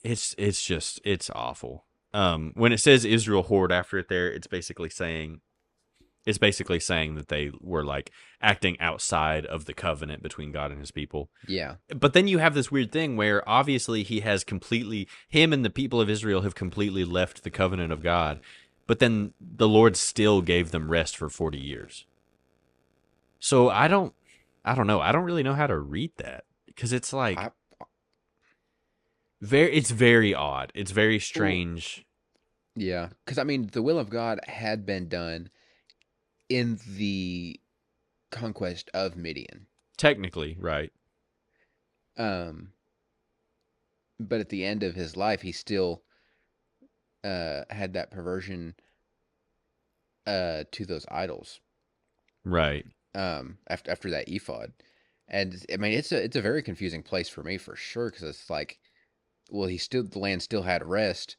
it's awful. When it says Israel whored after it there, it's basically saying that they were like acting outside of the covenant between God and his people. yeah, But then you have this weird thing where obviously him and the people of Israel have completely left the covenant of God. But then the Lord still gave them rest for 40 years. So I don't know. I don't really know how to read that because it's like I, it's very odd. It's very ooh, strange. yeah. Because I mean, the will of God had been done in the conquest of Midian. Technically, right. Um, but at the end of his life, he still had that perversion to those idols. Right. After that ephod, and I mean, it's a very confusing place for me for sure because it's like, well, the land still had rest,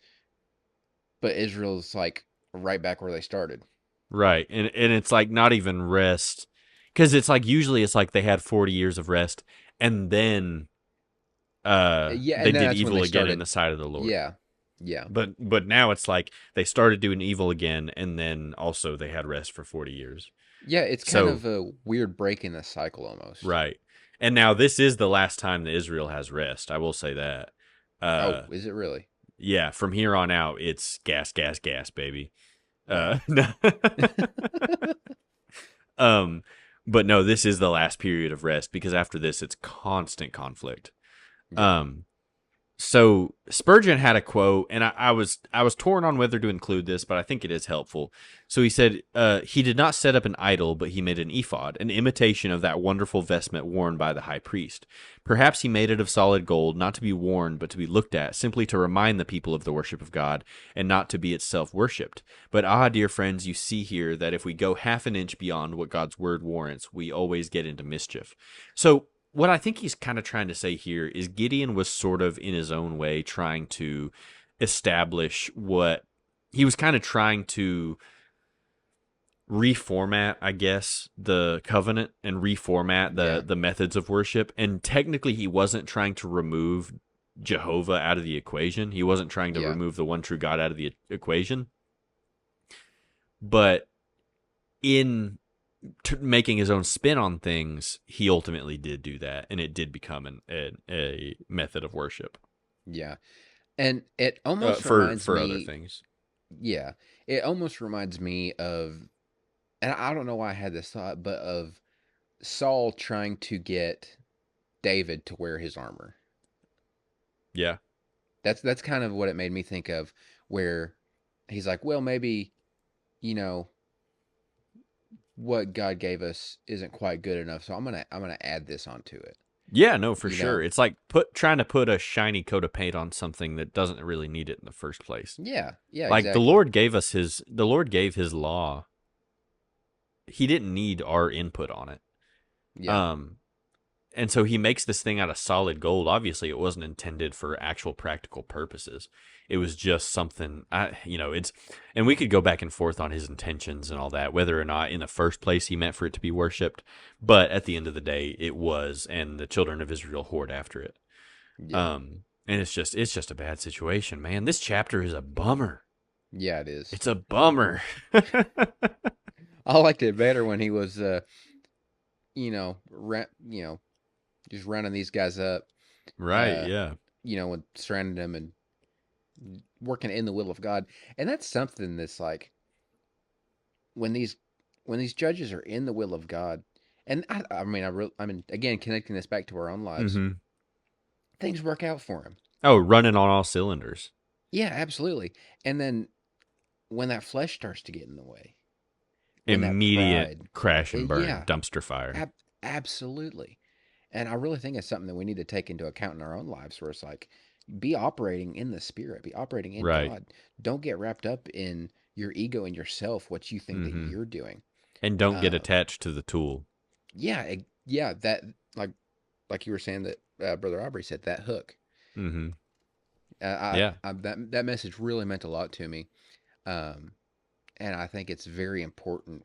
but Israel's like right back where they started. Right. And it's like not even rest cuz it's like usually it's like they had 40 years of rest and then Yeah, they and then did that's when they evil again in started. the sight of the Lord. Yeah, yeah, But now it's like they started doing evil again and then also they had rest for 40 years. yeah. It's kind So, of a weird break in the cycle almost. right. And now this is the last time that Israel has rest. I will say that. Oh, Uh is it really? yeah, from here on out it's gas gas gas baby. Wow. No. um but no, this is the last period of rest because after this it's constant conflict. Yeah. Um So Spurgeon had a quote, and I was torn on whether to include this, but I think it is helpful. So he said, he did not set up an idol, but he made an ephod, an imitation of that wonderful vestment worn by the high priest. Perhaps he made it of solid gold, not to be worn, but to be looked at, simply to remind the people of the worship of God, and not to be itself worshipped. But dear friends, you see here that if we go half an inch beyond what God's word warrants, we always get into mischief. So what I think he's kind of trying to say here is Gideon was sort of in his own way trying to establish what he was kind of trying to reformat, I guess, the covenant and reformat Yeah. the methods of worship. And technically, he wasn't trying to remove Jehovah out of the equation. He wasn't trying to Yeah. remove the one true God out of the equation. But in making his own spin on things, he ultimately did do that, and it did become a method of worship Yeah. And it almost for reminds other me, things. yeah, it almost reminds me of, and I don't know why I had this thought, but of Saul trying to get David to wear his armor. Yeah, That's kind of what it made me think of, where he's like, well, maybe, you know, what God gave us isn't quite good enough, so I'm gonna add this onto it. yeah, no, for You sure. know? It's like trying to put a shiny coat of paint on something that doesn't really need it in the first place. Yeah, yeah, Like exactly. The Lord gave his law. He didn't need our input on it. Yeah, Um, and so he makes this thing out of solid gold. Obviously, it wasn't intended for actual practical purposes. It was just something, and we could go back and forth on his intentions and all that, whether or not in the first place he meant for it to be worshipped. But at the end of the day, it was, and the children of Israel whored after it. yeah, And it's just a bad situation, man. This chapter is a bummer. yeah. It is. It's a bummer. I liked it better when he was, just running these guys up, Right? uh, Yeah. with surrounding them and working in the will of God. And that's something that's like when these judges are in the will of God, and I mean, again, connecting this back to our own lives, Mm-hmm. things work out for them. Oh, running on all cylinders. Yeah, absolutely. And then when that flesh starts to get in the way, when that Immediate pride, crash and burn, yeah, dumpster fire. absolutely. And I really think it's something that we need to take into account in our own lives, where it's like, be operating in the spirit, be operating in Right. God. Don't get wrapped up in your ego and yourself, what you think that Mm-hmm. you're doing. And don't get Um, attached to the tool. yeah, yeah, that like you were saying that Brother Aubrey said, that hook. Mm-hmm. I, Yeah. I that message really meant a lot to me, um, and I think it's a very important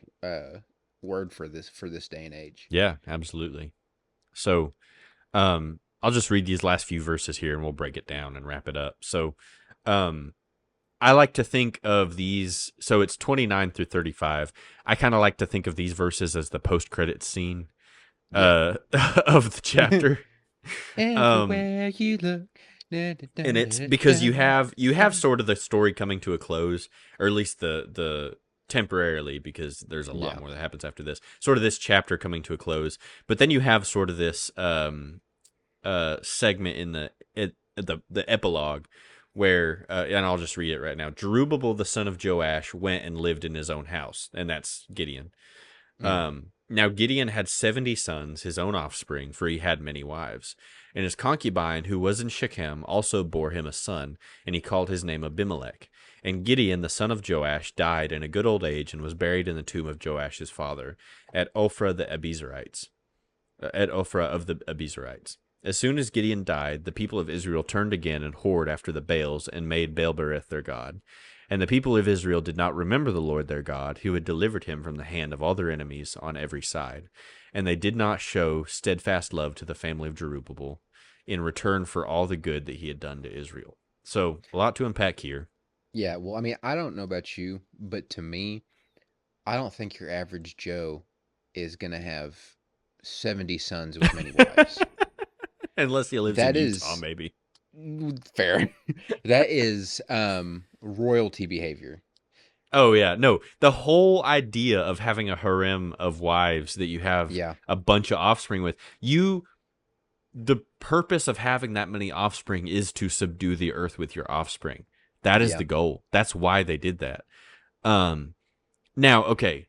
word for this day and age. Yeah, absolutely. So, I'll just read these last few verses here and we'll break it down and wrap it up. So, um, I like to think of these. So it's 29 through 35. I kind of like to think of these verses as the post-credit scene, Yeah. of the chapter. Um, Everywhere you look. Da, da, and da, it's da, because da, you have da. sort of the story coming to a close, or at least the temporarily, because there's a lot Yeah. more that happens after this. Sort of this chapter coming to a close, but then you have sort of this segment in the epilogue where and I'll just read it right now. Jerubbaal the son of Joash went and lived in his own house, and that's Gideon. Mm. Now Gideon had 70 sons, his own offspring, for he had many wives. And his concubine, who was in Shechem, also bore him a son, and he called his name Abimelech. And Gideon, the son of Joash, died in a good old age, and was buried in the tomb of Joash his father, at Ophrah of the Abiezrites. As soon as Gideon died, the people of Israel turned again and whored after the Baals, and made Baalberith their god. And the people of Israel did not remember the Lord their God, who had delivered him from the hand of all their enemies on every side. And they did not show steadfast love to the family of Jerubbaal in return for all the good that he had done to Israel. So, a lot to unpack here. Yeah. Well, I mean, I don't know about you, but to me, I don't think your average Joe is gonna have 70 sons with many wives. Unless he lives in That Utah, is maybe. fair. That is royalty behavior. Oh, yeah. No, the whole idea of having a harem of wives that you have Yeah. a bunch of offspring with, you the purpose of having that many offspring is to subdue the earth with your offspring. That is Yeah. the goal. That's why they did that. Um, Now, okay,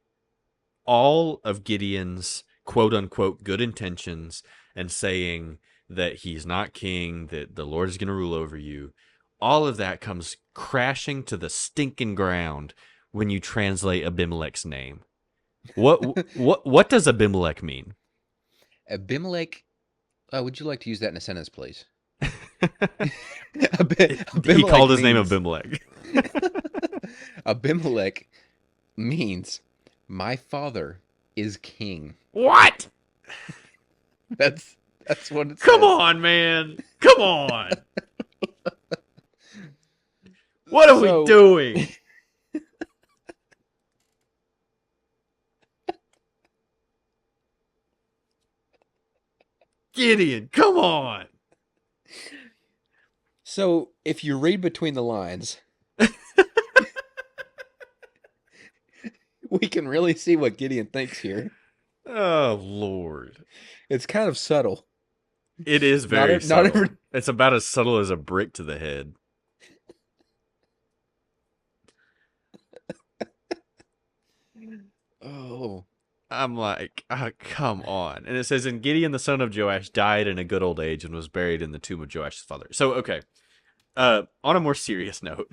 all of Gideon's quote unquote good intentions and saying that he's not king, that the Lord is going to rule over you, all of that comes crashing to the stinking ground when you translate Abimelech's name. What does Abimelech mean? Abimelech. Would you like to use that in a sentence, please? He Abimelech called his name means Abimelech. Abimelech means my father is king. What? That's that's what it Come says. on, man. Come on. What are we So doing? Gideon, come on. so if you read between the lines, we can really see what Gideon thinks here. Oh, Lord. It's kind of subtle. It is Not very not subtle. every. It's about as subtle as a brick to the head. Oh, I'm like, come on. And it says, and Gideon the son of Joash died in a good old age and was buried in the tomb of Joash's father. So, okay. On a more serious note,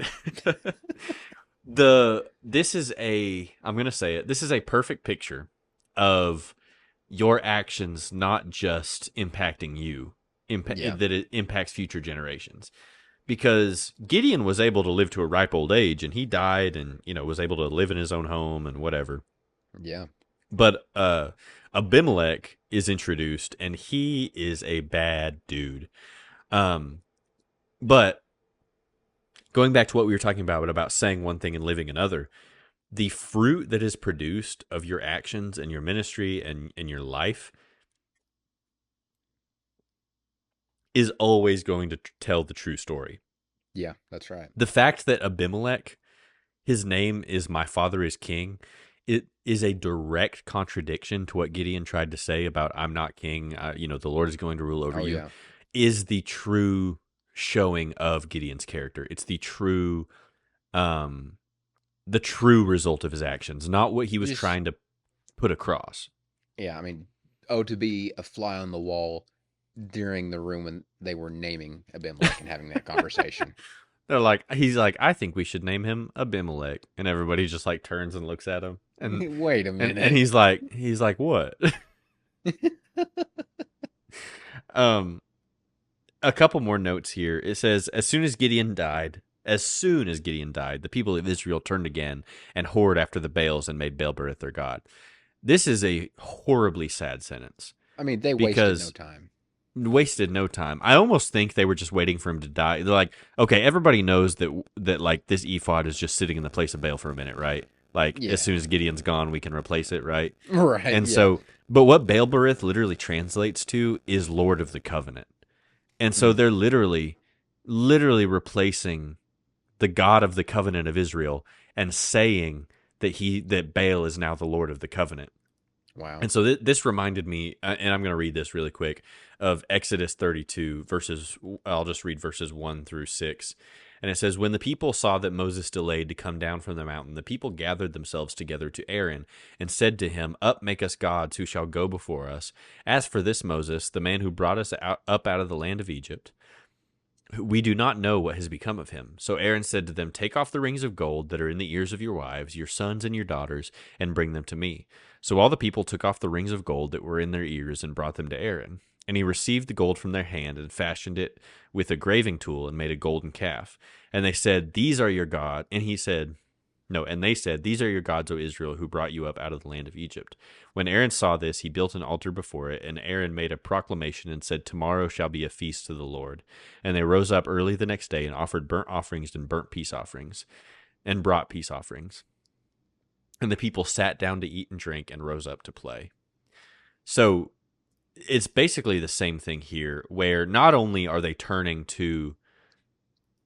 this is I'm gonna say it. This is a perfect picture of your actions not just impacting you, yeah. that it impacts future generations. Because Gideon was able to live to a ripe old age, and he died, and was able to live in his own home and whatever. Yeah. But Abimelech is introduced, and he is a bad dude. Um, but going back to what we were talking about saying one thing and living another, the fruit that is produced of your actions and your ministry and your life is always going to tell the true story. Yeah, that's right. The fact that Abimelech, his name is my father is king, it is a direct contradiction to what Gideon tried to say about I'm not king, the Lord is going to rule over Oh you, yeah. is the true showing of Gideon's character. It's um the true result of his actions, not what he was Just trying to put across. yeah, I mean, oh, to be a fly on the wall during the room when they were naming Abimelech and having that conversation. He's like, I think we should name him Abimelech, and everybody just like turns and looks at him, and Wait a and minute. he's like, what? um, a couple more notes here. It says, as soon as Gideon died, the people of Israel turned again and whored after the Baals and made Baal-berith their god. This is a horribly sad sentence I mean, they wasted no because time. wasted no time. I almost think they were just waiting for him to die. They're like, okay, everybody knows that like this ephod is just sitting in the place of Baal for a minute, right? Like as Yeah. soon as Gideon's gone, we can replace it, right? Right. And Yeah. so, but what Baal-berith literally translates to is Lord of the Covenant. And so Mm. they're literally replacing the God of the Covenant of Israel and saying that Baal is now the Lord of the Covenant. Wow. And so this reminded me, and I'm going to read this really quick, of Exodus 32 verses. I'll just read verses 1 through 6. And it says, when the people saw that Moses delayed to come down from the mountain, the people gathered themselves together to Aaron and said to him, up, make us gods who shall go before us. As for this Moses, the man who brought us up out of the land of Egypt, we do not know what has become of him. So Aaron said to them, take off the rings of gold that are in the ears of your wives, your sons, and your daughters, and bring them to me. So all the people took off the rings of gold that were in their ears and brought them to Aaron. And he received the gold from their hand and fashioned it with a graving tool and made a golden calf. And they said, these are your God. And he said, no, and they said, these are your gods, O Israel, who brought you up out of the land of Egypt. When Aaron saw this, he built an altar before it, and Aaron made a proclamation and said, tomorrow shall be a feast to the Lord. And they rose up early the next day and offered burnt offerings and burnt peace offerings, and brought peace offerings. And the people sat down to eat and drink and rose up to play. So it's basically the same thing here, where not only are they turning to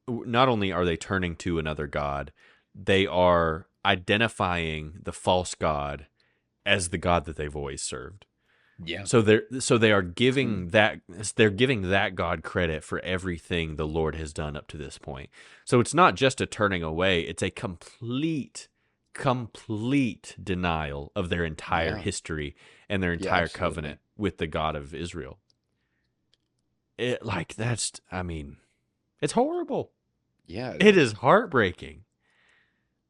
another god, they are identifying the false god as the God that they've always served. Yeah. So they are Hmm. giving that God credit for everything the Lord has done up to this point. So it's not just a turning away, it's a complete denial of their entire Yeah. history and their Yeah, entire absolutely. covenant with the God of Israel. It like that's I mean, it's horrible. Yeah, it It is is. heartbreaking.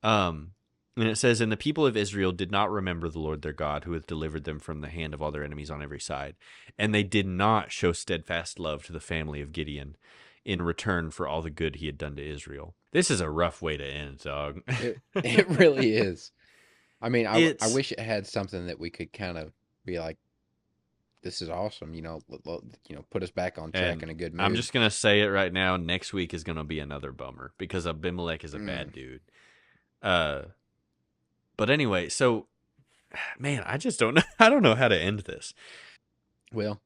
Um, and it says, "And the people of Israel did not remember the Lord their God, who hath delivered them from the hand of all their enemies on every side. And they did not show steadfast love to the family of Gideon in return for all the good he had done to Israel." This is a rough way to end, dog. It really is. I mean, I It's wish it had something that we could kind of be like, this is awesome, put us back on track and in a good I'm mood. just gonna say it right now. Next week is gonna be another bummer because Abimelech is a Mm. bad dude. Uh, but anyway, so man, I just don't know. I don't know how to end this. Well,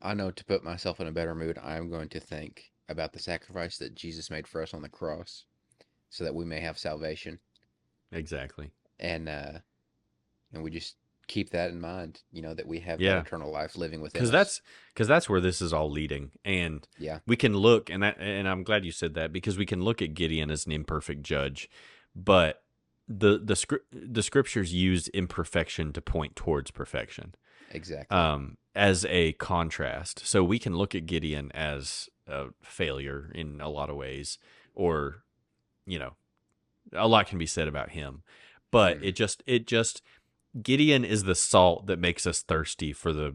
I know to put myself in a better mood, I am going to think about the sacrifice that Jesus made for us on the cross so that we may have salvation. Exactly. And we just keep that in mind, that we have that Yeah. eternal life living within because us. that's where this is all leading, and Yeah. we can look and I'm glad you said that because we can look at Gideon as an imperfect judge, but the scriptures use imperfection to point towards perfection, Exactly. as a contrast. So we can look at Gideon as a failure in a lot of ways, or you know, a lot can be said about him, but Hmm. it just Gideon is the salt that makes us thirsty for the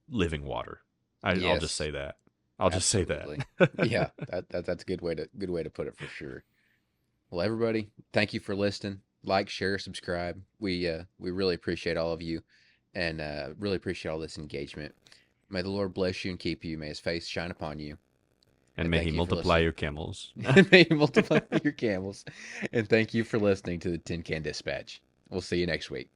living water. I'll just Yes, say that. I'll just say that. absolutely. Yeah, that's a good way to put it for sure. Well, everybody, thank you for listening. Like, share, subscribe. We really appreciate all of you, and really appreciate all this engagement. May the Lord bless you and keep you. May His face shine upon you. And And may he thank you for multiply listening. your camels. May He multiply your camels. And thank you for listening to the Tin Can Dispatch. We'll see you next week.